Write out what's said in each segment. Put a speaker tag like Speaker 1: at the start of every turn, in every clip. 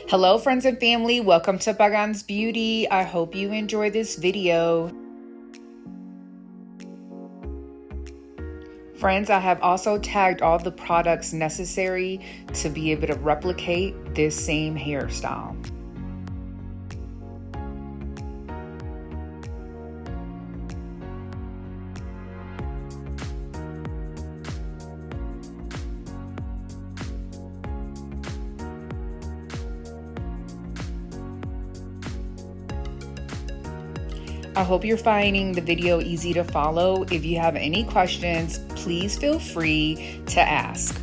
Speaker 1: Hello friends and family, welcome to Pagans Beauty. I hope you enjoy this video. Friends, I have also tagged all the products necessary to be able to replicate this same hairstyle. I hope you're finding the video easy to follow. If you have any questions, please feel free to ask.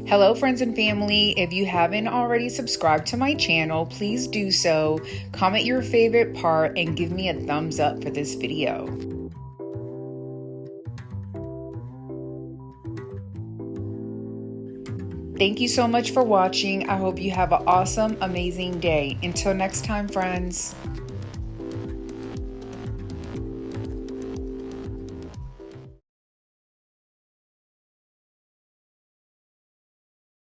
Speaker 1: Hello friends and family, if you haven't already subscribed to my channel, please do so. Comment your favorite part and give me a thumbs up for this video. Thank you so much for watching. I hope you have an awesome, amazing day. Until next time, friends.